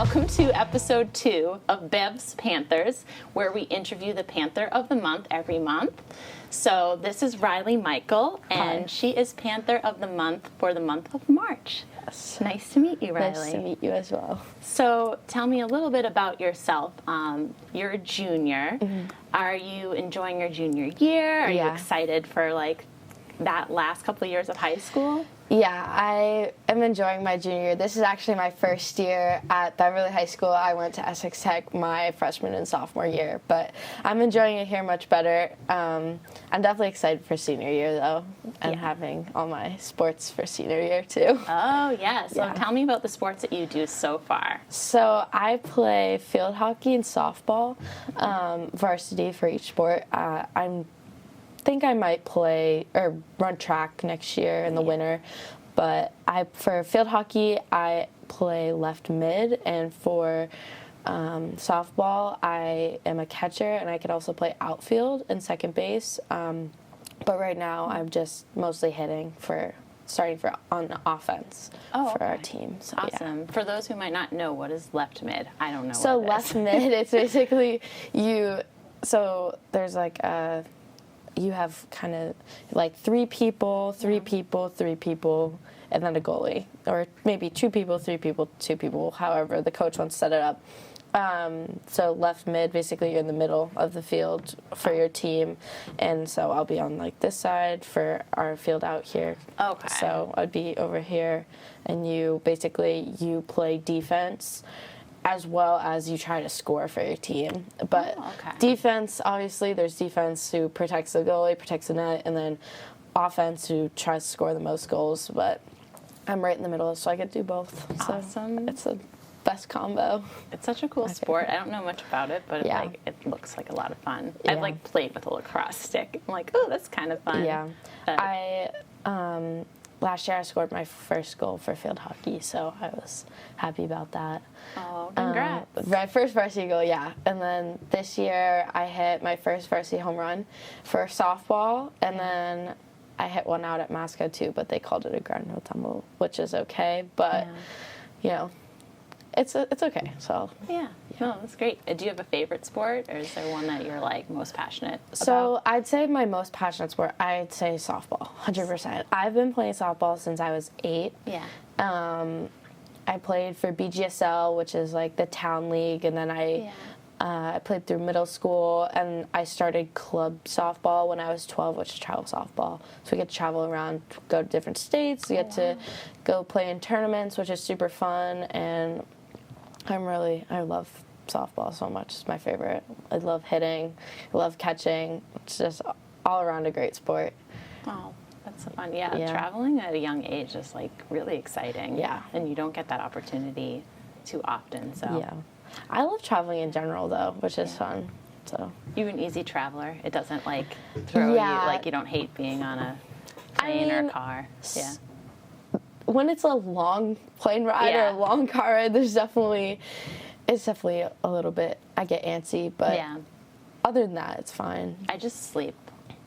Welcome to episode 2 of Bev's Panthers, where we interview the Panther of the Month every month. So this is Riley Micheal, and Hi. she is Panther of the Month for the month of March. Yes. Nice to meet you, Riley. Nice to meet you as well. So tell me a little bit about yourself. You're a junior. Mm-hmm. Are you enjoying your junior year? Are you Yeah. excited for that last couple of years of high school? Yeah, I am enjoying my junior year. This is actually my first year at Beverly High School. I went to Essex Tech my freshman and sophomore year, but I'm enjoying it here much better. I'm definitely excited for senior year, though, and having all my sports for senior year, too. Oh, yeah. So Yeah. tell me about the sports that you do so far. So I play field hockey and softball, varsity for each sport. I think I might play or run track next year in the winter, but for field hockey I play left mid, and for softball I am a catcher, and I could also play outfield and second base. But right now I'm just mostly hitting on offense for our team. So, Awesome. yeah. For those who might not know, what is left mid? I don't know. So what it left is. mid, it's basically there's you have kind of like three people, and then a goalie. Or maybe two people, two people, however the coach wants to set it up. So left mid, basically you're in the middle of the field for your team. And so I'll be on like this side for our field out here. Okay. So I'd be over here, and you play defense as well as you try to score for your team. But defense, obviously, there's defense who protects the goalie, protects the net, and then offense who tries to score the most goals. But I'm right in the middle, so I get to do both. Awesome. So it's the best combo. It's such a cool sport. I don't know much about it, but it looks like a lot of fun. Yeah. I've played with a lacrosse stick. I'm like, oh, that's kind of fun. Yeah. Last year I scored my first goal for field hockey, so I was happy about that. Oh, congrats. My first varsity goal, yeah. And then this year I hit my first varsity home run for softball, and then I hit one out at Masco too, but they called it a ground no tumble, which is okay. But, it's okay. So Yeah. Oh, that's great. Do you have a favorite sport, or is there one that you're most passionate about? So I'd say my most passionate sport, I'd say softball, 100%. I've been playing softball since I was 8. Yeah. I played for BGSL, which is like the town league, and then I played through middle school, and I started club softball when I was 12, which is travel softball. So we get to travel around, go to different states, we get to go play in tournaments, which is super fun, and I love softball so much. It's my favorite. I love hitting, I love catching. It's just all around a great sport. Oh, that's so fun. Yeah, traveling at a young age is really exciting. Yeah. And you don't get that opportunity too often. So Yeah. I love traveling in general, though, which is fun. So you're an easy traveler. It doesn't throw you, you don't hate being on a plane or a car. Yeah. When it's a long plane ride or a long car ride, it's definitely a little bit, I get antsy, but other than that, it's fine. I just sleep.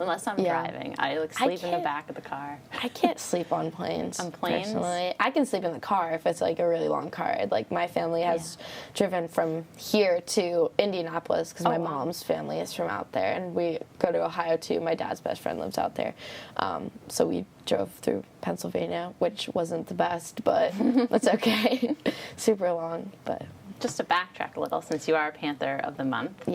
Unless I'm driving. I sleep in the back of the car. I can't sleep on planes. On planes? Personally. I can sleep in the car if it's a really long car ride. My family has driven from here to Indianapolis because my mom's family is from out there, and we go to Ohio too. My dad's best friend lives out there. So we drove through Pennsylvania, which wasn't the best, but that's okay. Super long, but... Just to backtrack a little, since you are a Panther of the Month,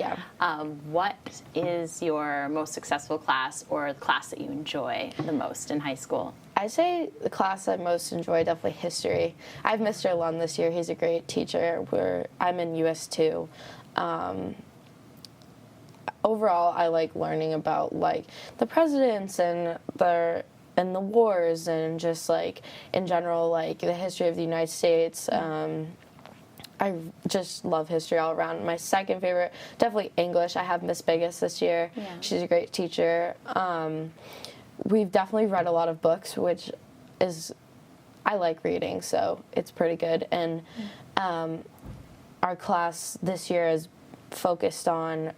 what is your most successful class, or the class that you enjoy the most in high school? I'd say the class I most enjoy, definitely history. I have Mr. Lund this year. He's a great teacher. I'm in US 2. Overall, I like learning about the presidents and the wars, and just in general the history of the United States. I just love history all around. My second favorite, definitely English. I have Miss Biggest this year. Yeah. She's a great teacher. We've definitely read a lot of books, which is, I like reading, so it's pretty good. And our class this year is focused on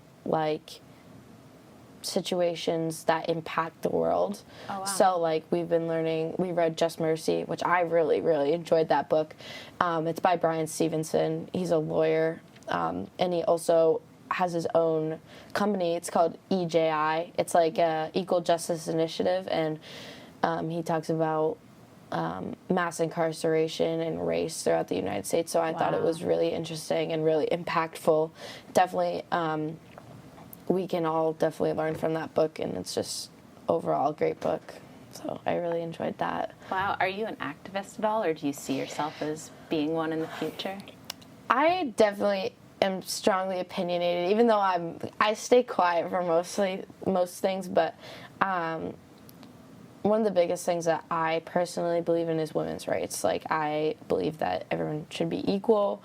situations that impact the world. Oh, wow. So, like, we read Just Mercy, which I really, really enjoyed that book. It's by Brian Stevenson. He's a lawyer, and he also has his own company. It's called EJI. It's like a Equal Justice Initiative, and he talks about mass incarceration and race throughout the United States. So I thought it was really interesting and really impactful. Definitely, we can all definitely learn from that book, and it's just overall a great book. So I really enjoyed that. Wow. Are you an activist at all, or do you see yourself as being one in the future? I definitely am strongly opinionated, even though I stay quiet for most things, but one of the biggest things that I personally believe in is women's rights. Like, I believe that everyone should be equal,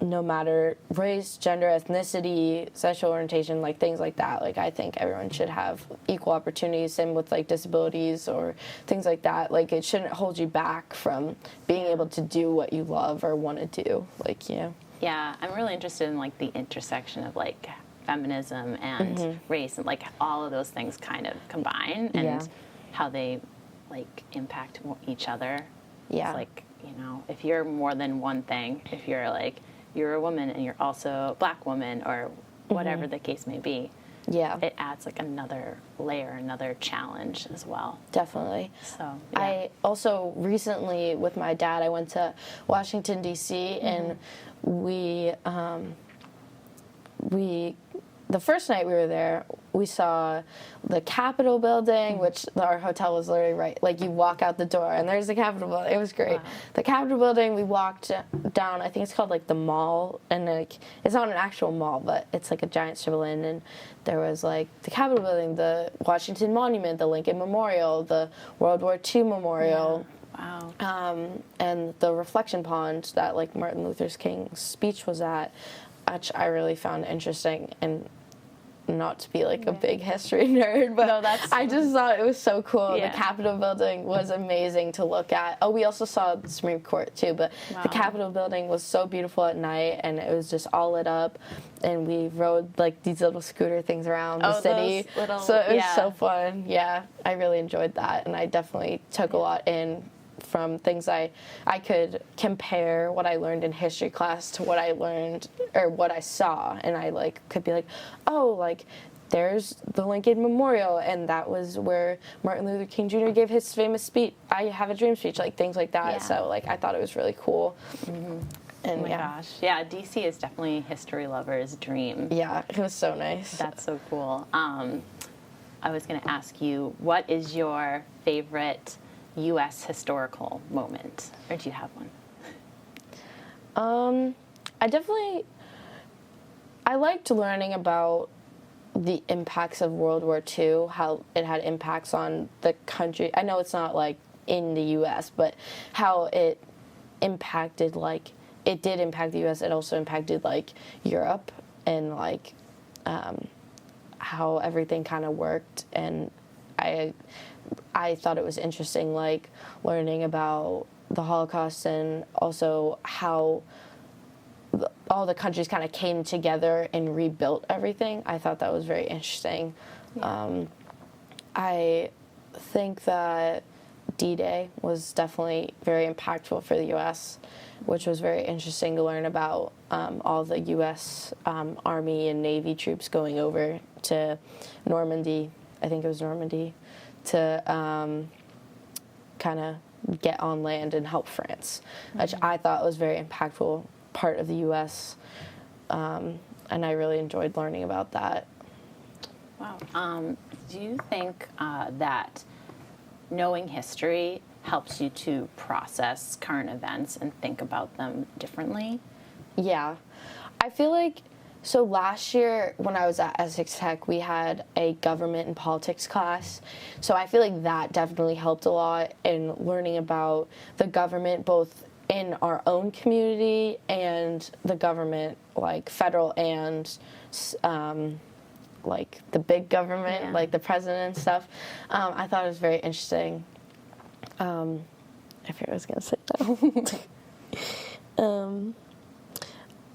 no matter race, gender, ethnicity, sexual orientation, like things like that. Like, I think everyone should have equal opportunities, same with like disabilities or things like that. Like, it shouldn't hold you back from being able to do what you love or want to do. Like, you know. Yeah, I'm really interested in like the intersection of like feminism and race, and like all of those things kind of combine, and how they like impact each other. Yeah. It's like, you know, if you're more than one thing, if you're like, you're a woman and you're also a black woman, or whatever the case may be, it adds like another layer, another challenge as well. Definitely. So I also recently, with my dad, I went to Washington, D.C., and the first night we were there, we saw the Capitol building, which our hotel was literally right. Like, you walk out the door, and there's the Capitol building. It was great. Wow. The Capitol building, we walked down, I think it's called, like, the mall, and, like, it's not an actual mall, but it's, like, a giant strip in, and there was, like, the Capitol building, the Washington Monument, the Lincoln Memorial, the World War II Memorial. Yeah. Wow. And the reflection pond that, like, Martin Luther King's speech was at, which I really found interesting, and not to be like a big history nerd, but I just thought it was so cool. Yeah. The Capitol building was amazing to look at. Oh, we also saw the Supreme Court too, but the Capitol building was so beautiful at night, and it was just all lit up, and we rode like these little scooter things around the city. So it was so fun. Yeah, I really enjoyed that, and I definitely took a lot in from things I could compare what I learned in history class to what I learned or what I saw, and I like could be like, oh, like there's the Lincoln Memorial, and that was where Martin Luther King Jr. gave his famous speech, I Have a Dream speech, like things like that. So like I thought it was really cool. And oh my gosh. Yeah, DC is definitely history lovers' dream. Yeah, it was so nice. That's so cool. I was going to ask you, what is your favorite U.S. historical moment, or do you have one? I liked learning about the impacts of World War II, how it had impacts on the country. I know it's not like in the U.S., but how it impacted, like, it did impact the U.S., it also impacted, like, Europe, and, like, how everything kind of worked, and I thought it was interesting, like, learning about the Holocaust, and also how all the countries kind of came together and rebuilt everything. I thought that was very interesting. Yeah. I think that D-Day was definitely very impactful for the U.S., which was very interesting to learn about all the U.S. Army and Navy troops going over to Normandy. I think it was Normandy, to kind of get on land and help France, which I thought was a very impactful part of the U.S., and I really enjoyed learning about that. Wow. Do you think that knowing history helps you to process current events and think about them differently? Yeah. I feel like, so last year when I was at Essex Tech, we had a government and politics class. So I feel like that definitely helped a lot in learning about the government, both in our own community and the government, like federal and like the big government, like the president and stuff. I thought it was very interesting. I forget what I was going to say though.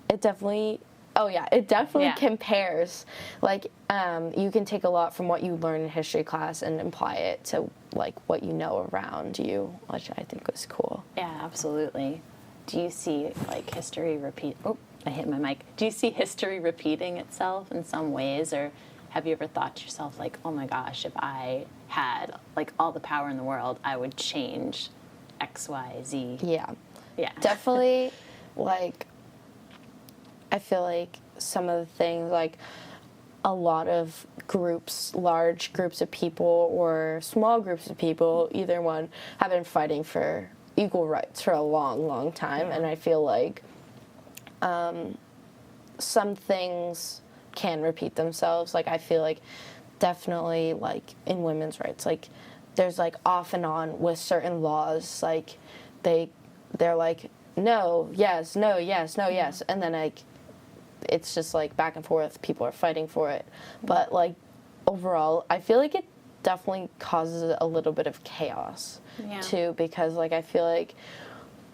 It definitely, Oh, yeah. It definitely Yeah. compares. Like, you can take a lot from what you learn in history class and apply it to, like, what you know around you, which I think was cool. Yeah, absolutely. Do you see, like, history repeat... Oh, I hit my mic. Do you see history repeating itself in some ways, or have you ever thought to yourself, like, oh my gosh, if I had, like, all the power in the world, I would change X, Y, Z? Yeah. Yeah. Definitely, like, I feel like some of the things, like, a lot of groups, large groups of people or small groups of people, either one, have been fighting for equal rights for a long, long time. Yeah. And I feel like some things can repeat themselves. Like, I feel like definitely, like, in women's rights, like, there's, like, off and on with certain laws, like, they're like, no, yes, no, yes, no, yes. And then, like, it's just, like, back and forth. People are fighting for it. But, like, overall, I feel like it definitely causes a little bit of chaos, too, because, like, I feel like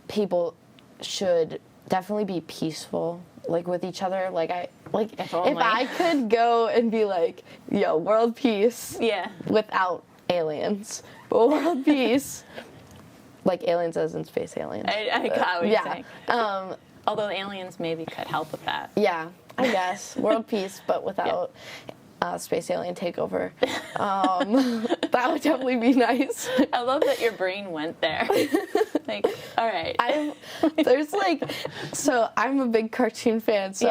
people should definitely be peaceful, like, with each other. Like, if I could go and be like, yo, world peace, without aliens, but world peace, like, aliens as in space aliens. I got what you're saying. Although aliens maybe could help with that. Yeah, I guess. World peace, but without space alien takeover. That would definitely be nice. I love that your brain went there. Like, all right. So I'm a big cartoon fan, so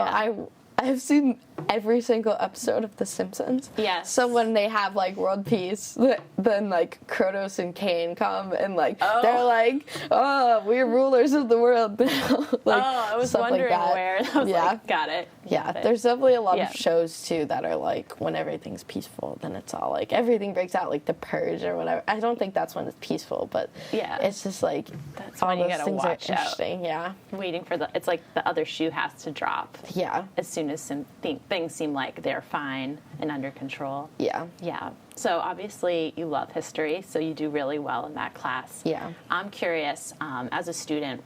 I've seen every single episode of The Simpsons. Yes. So when they have, like, world peace, then, like, Kratos and Kane come and, like, they're like, oh, we're rulers of the world now. Like, I was wondering where. I was like, got it. Yeah, there's definitely a lot of shows, too, that are, like, when everything's peaceful, then it's all, like, everything breaks out, like, The Purge or whatever. I don't think that's when it's peaceful, but it's just, like, that's all when you those gotta things are watch out. interesting, Waiting for it's like the other shoe has to drop. Yeah. As soon as things seem like they're fine and under control. Yeah. Yeah. So obviously you love history, so you do really well in that class. Yeah. I'm curious, as a student,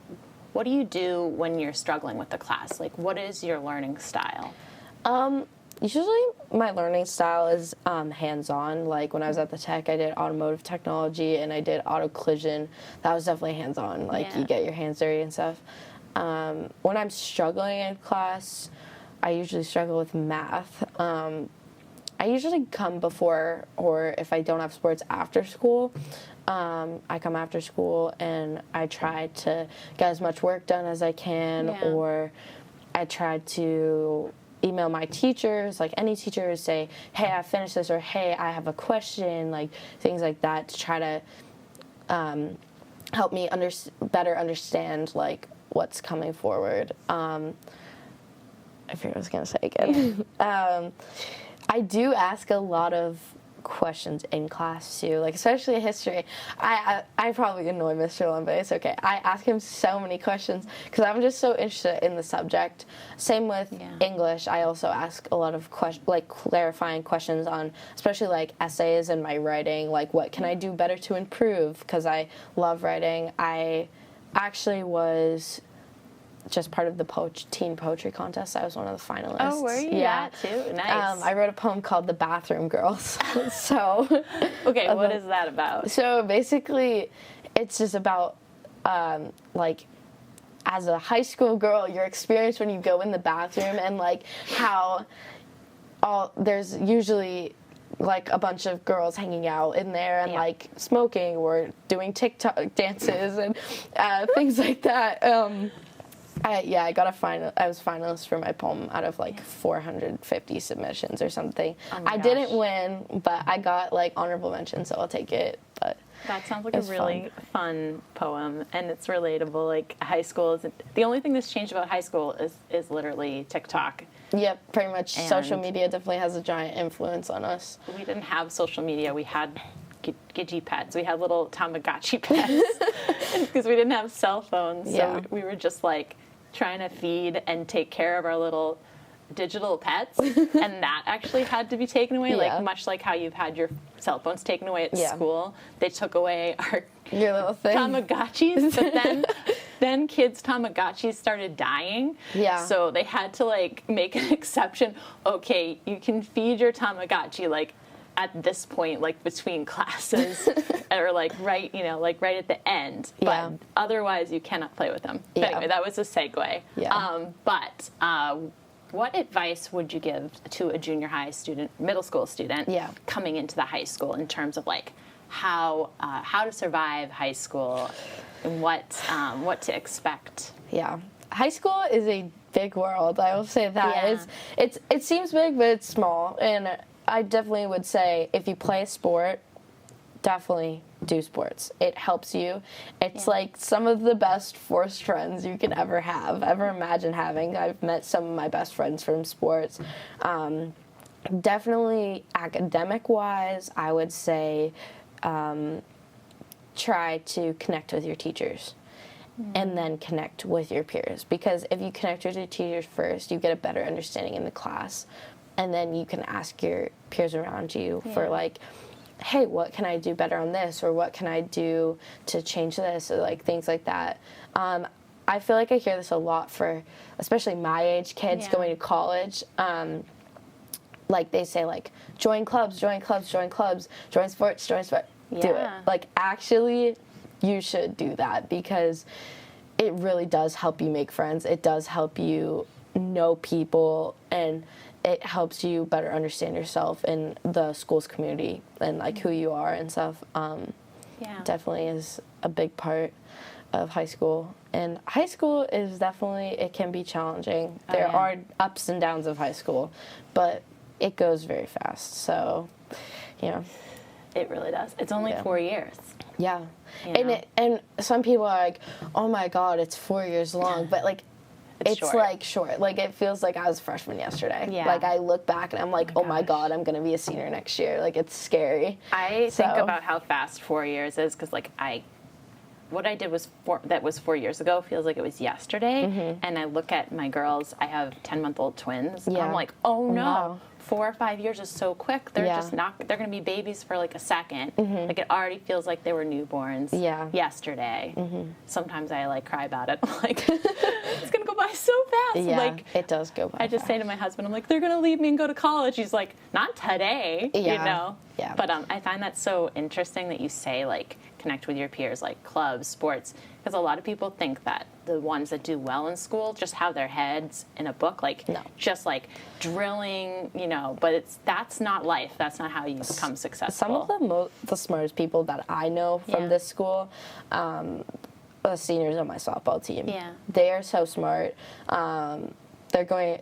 what do you do when you're struggling with the class? Like, what is your learning style? Usually my learning style is hands-on. Like, when I was at the tech, I did automotive technology and I did auto collision. That was definitely hands-on. Like, you get your hands dirty and stuff. When I'm struggling in class, I usually struggle with math. I usually come before, or if I don't have sports, after school. I come after school and I try to get as much work done as I can, or I try to email my teachers, like any teachers, say, hey, I finished this, or hey, I have a question, like things like that, to try to help me better understand, like, what's coming forward. I forget what I was going to say again. I do ask a lot of questions in class too, like especially history. I probably annoy Mr. Lund, but it's okay. I ask him so many questions because I'm just so interested in the subject. Same with English. I also ask a lot of clarifying questions on, especially like essays and my writing. Like, what can I do better to improve? Because I love writing. I actually was just part of the teen poetry contest. I was one of the finalists. Oh, were you? Yeah, too. Nice. I wrote a poem called "The Bathroom Girls." So, okay, what is that about? So basically, it's just about like, as a high school girl, your experience when you go in the bathroom, and like how there's usually like a bunch of girls hanging out in there and like smoking or doing TikTok dances and things like that. I got I was finalist for my poem out of like 450 submissions or something. Oh my I didn't win, but I got like honorable mention, so I'll take it. But that sounds like a really fun poem, and it's relatable. Like, high school isn't the only thing that's changed about high school is literally TikTok. Yep, pretty much. And social media definitely has a giant influence on us. We didn't have social media. We had Gidgee pets. We had little Tamagotchi pets because we didn't have cell phones. So we were just like trying to feed and take care of our little digital pets, and that actually had to be taken away. Like, much like how you've had your cell phones taken away at school, they took away your little thing. Tamagotchis. But then then kids' Tamagotchis started dying. Yeah. So they had to like make an exception. Okay, you can feed your Tamagotchi like at this point, like between classes, or like right at the end. Yeah. But otherwise, you cannot play with them. But Yeah. anyway, that was a segue. Yeah. What advice would you give to a junior high student, middle school student, coming into the high school in terms of like how to survive high school and what to expect? Yeah, high school is a big world. I will say that. Yeah. It seems big, but it's small. And I definitely would say if you play a sport, definitely do sports. It helps you. It's like some of the best forced friends you can ever imagine having. I've met some of my best friends from sports. Definitely academic-wise, I would say try to connect with your teachers and then connect with your peers. Because if you connect with your teachers first, you get a better understanding in the class. And then you can ask your peers around you for like, hey, what can I do better on this? Or what can I do to change this? Or like things like that. I feel like I hear this a lot for, especially my age kids going to college. Like they say like, join clubs, join sports. Do it. Like actually, you should do that because it really does help you make friends. It does help you know people, and it helps you better understand yourself and the school's community and like who you are and stuff. Definitely is a big part of high school. And high school is definitely, it can be challenging. There are ups and downs of high school, but it goes very fast. So, it really does. It's only 4 years. Yeah. And some people are like, oh my God, it's 4 years long. But like, it's short. Like short. Like it feels like I was a freshman yesterday. Yeah. Like I look back and I'm like, oh my God, I'm going to be a senior next year. Like it's scary. I think about how fast 4 years is because like what I did was 4 years ago feels like it was yesterday. And I look at my girls, I have 10-month-old twins. Yeah. I'm like, oh no. Wow. 4 or 5 years is so quick. They're just not, they're going to be babies for like a second. Like it already feels like they were newborns yesterday. Sometimes I like cry about it. I'm like, it's going to go by so fast. Yeah, like, it does go by I just say to my husband, I'm like, they're going to leave me and go to college. He's like, not today, you know? Yeah. But I find that so interesting that you say like connect with your peers, like clubs, sports, because a lot of people think that the ones that do well in school just have their heads in a book, like just like drilling, but that's not life. That's not how you become successful. Some of the smartest people that I know from this school, the seniors on my softball team. Yeah. They are so smart. They're going.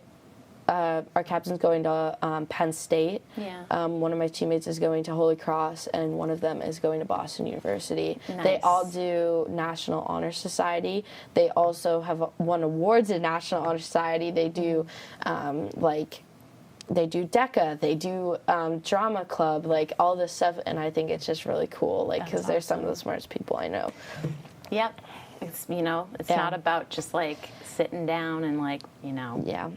Our captain's going to Penn State. Yeah. One of my teammates is going to Holy Cross, and one of them is going to Boston University. Nice. They all do National Honor Society. They also have won awards in National Honor Society. They do they do DECA, they do drama club, like all this stuff, and I think it's just really cool, like because they're some of the smartest people I know. Yep. It's it's not about just like sitting down and like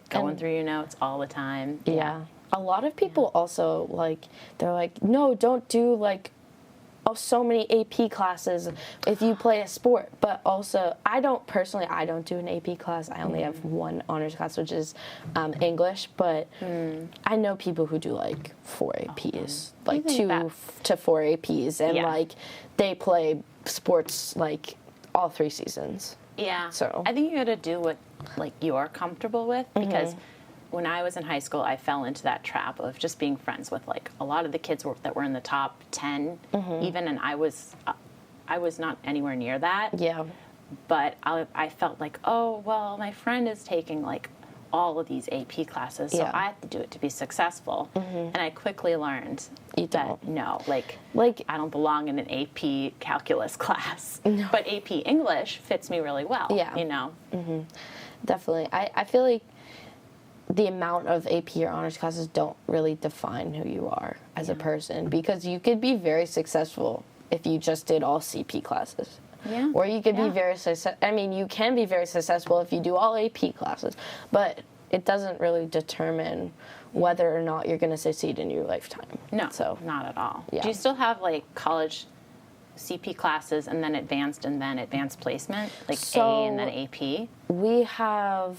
going through your notes all the time. Yeah. A lot of people also like they're like, no, don't do like so many AP classes if you play a sport. But also I don't do an AP class. I only have one honors class, which is English, but I know people who do like 4 APs, like 2 to 4 APs, and like they play sports like all 3 seasons. Yeah. So I think you got to do what like you're comfortable with, because when I was in high school, I fell into that trap of just being friends with like a lot of the kids that were in the top 10 even, and I was not anywhere near that. Yeah. But I felt like, oh, well, my friend is taking like all of these AP classes, so I have to do it to be successful. And I quickly learned that no, like I don't belong in an AP calculus class. No. But AP English fits me really well. Yeah. Definitely. I feel like the amount of AP or honors classes don't really define who you are as a person, because you could be very successful if you just did all CP classes. Yeah. Or you could be very you can be very successful if you do all AP classes, but it doesn't really determine whether or not you're going to succeed in your lifetime. No, so not at all. Yeah. Do you still have like college CP classes and then advanced placement, like A and then AP? We have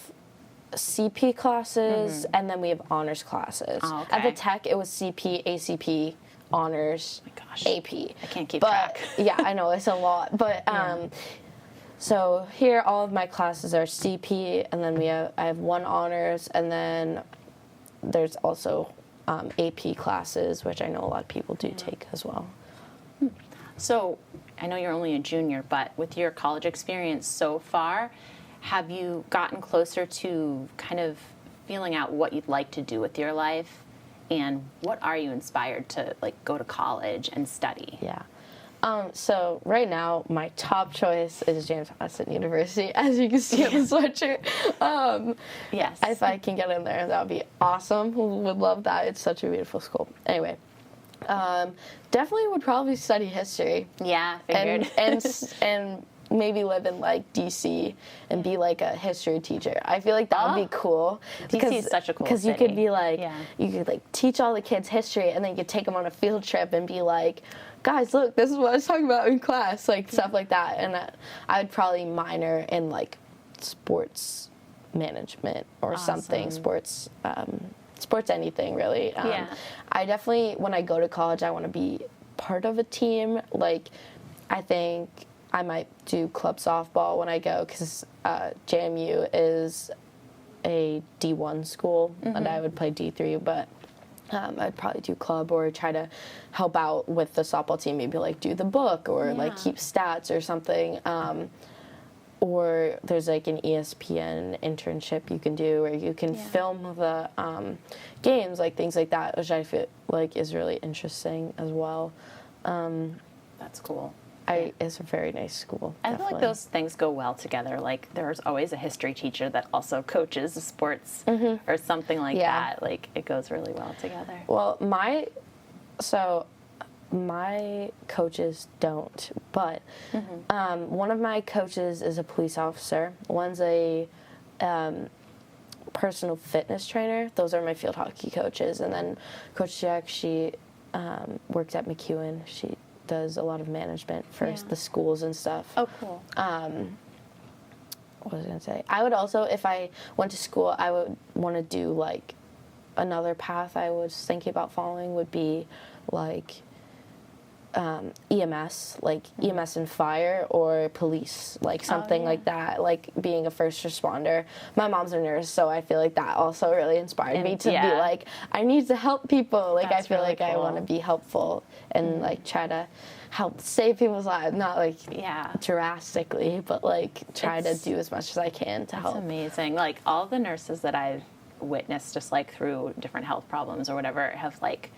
CP classes and then we have honors classes. Oh, okay. At the Tech, it was CP, ACP, honors, Oh my gosh. AP. I can't keep track. Yeah, I know, it's a lot. But so here, all of my classes are CP, and then I have one honors, and then there's also AP classes, which I know a lot of people do take as well. So I know you're only a junior, but with your college experience so far, have you gotten closer to kind of feeling out what you'd like to do with your life? And what are you inspired to like go to college and study? Yeah. So right now, my top choice is James Madison University, as you can see on the sweatshirt. Yes. If I can get in there, that would be awesome. Would love that. It's such a beautiful school. Anyway, definitely would probably study history. Yeah, figured. And maybe live in like DC and be like a history teacher. I feel like that would be cool. DC is such a cool because you city. could be like, you could like teach all the kids history, and then you could take them on a field trip and be like, guys, look, this is what I was talking about in class, like stuff like that. And I would probably minor in like sports management or something, sports anything really. I definitely, when I go to college, I want to be part of a team. Like, I think I might do club softball when I go, because JMU is a D1 school, and I would play D3, but I'd probably do club or try to help out with the softball team, maybe like do the book or like keep stats or something. Or there's like an ESPN internship you can do where you can film the games, like things like that, which I feel like is really interesting as well. That's cool. It's a very nice school. I feel like those things go well together. Like, there's always a history teacher that also coaches sports or something like that. Like, it goes really well together. Well, my coaches don't, but one of my coaches is a police officer. One's a personal fitness trainer. Those are my field hockey coaches. And then Coach Jack, she works at Micheal. She does a lot of management for the schools and stuff. Oh, cool. What was I going to say? I would also, if I went to school, I would want to do, like, another path I was thinking about following would be, like, EMS, like EMS and fire, or police, like something like that, like being a first responder. My mom's a nurse, so I feel like that also really inspired me to be like, I need to help people. Like, I feel really like cool. I want to be helpful and like try to help save people's lives, not like drastically, but like try to do as much as I can to help. That's amazing. Like, all the nurses that I've witnessed just like through different health problems or whatever have like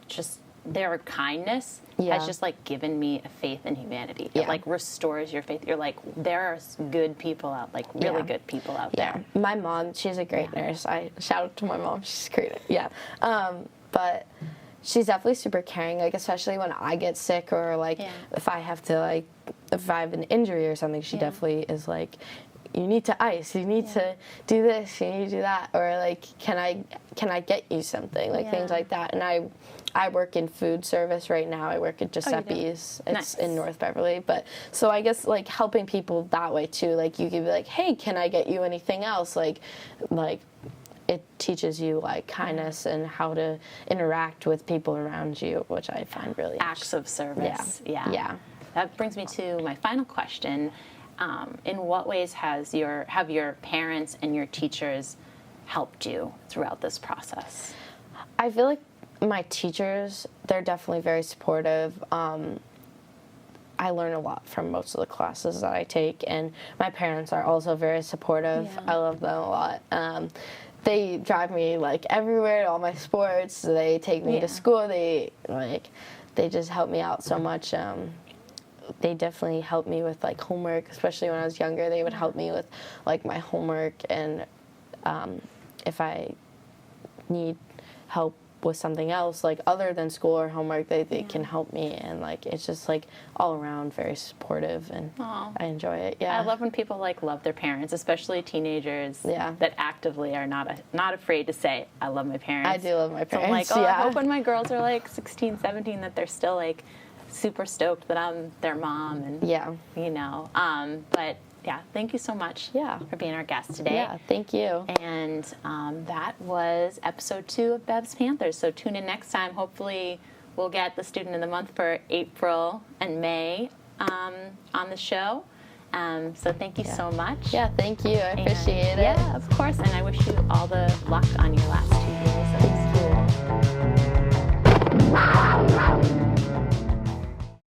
just their kindness has just like given me a faith in humanity. It like restores your faith. You're like, there are good people out, like really good people out there. My mom, she's a great nurse. I shout out to my mom. She's great. But she's definitely super caring, like especially when I get sick or like if I have to like, if I have an injury or something, she definitely is like, you need to ice, you need to do this, you need to do that, or like, can I get you something, like things like that. And I work in food service right now. I work at Giuseppe's. It's in North Beverly. But so I guess like helping people that way too. Like you could be like, hey, can I get you anything else? Like it teaches you like kindness and how to interact with people around you, which I find really acts of service. Yeah. That brings me to my final question. In what ways have your parents and your teachers helped you throughout this process? I feel like my teachers, they're definitely very supportive. I learn a lot from most of the classes that I take, and my parents are also very supportive. I love them a lot. They drive me like everywhere, all my sports. They take me to school. They just help me out so much. They definitely helped me with like homework, especially when I was younger. They would help me with like my homework, and if I need help with something else like other than school or homework, they can help me, and like it's just like all around very supportive, and I enjoy it. I love when people like love their parents, especially teenagers that actively are not afraid to say I love my parents. I do love my parents. So I'm like, I hope when my girls are like 16, 17 that they're still like super stoked that I'm their mom, and but yeah, thank you so much for being our guest today. Yeah, thank you. And that was episode 2 of Bev's Panthers. So tune in next time. Hopefully we'll get the Student of the Month for April and May on the show. So thank you so much. Yeah, thank you. I appreciate it. Yeah, of course. And I wish you all the luck on your last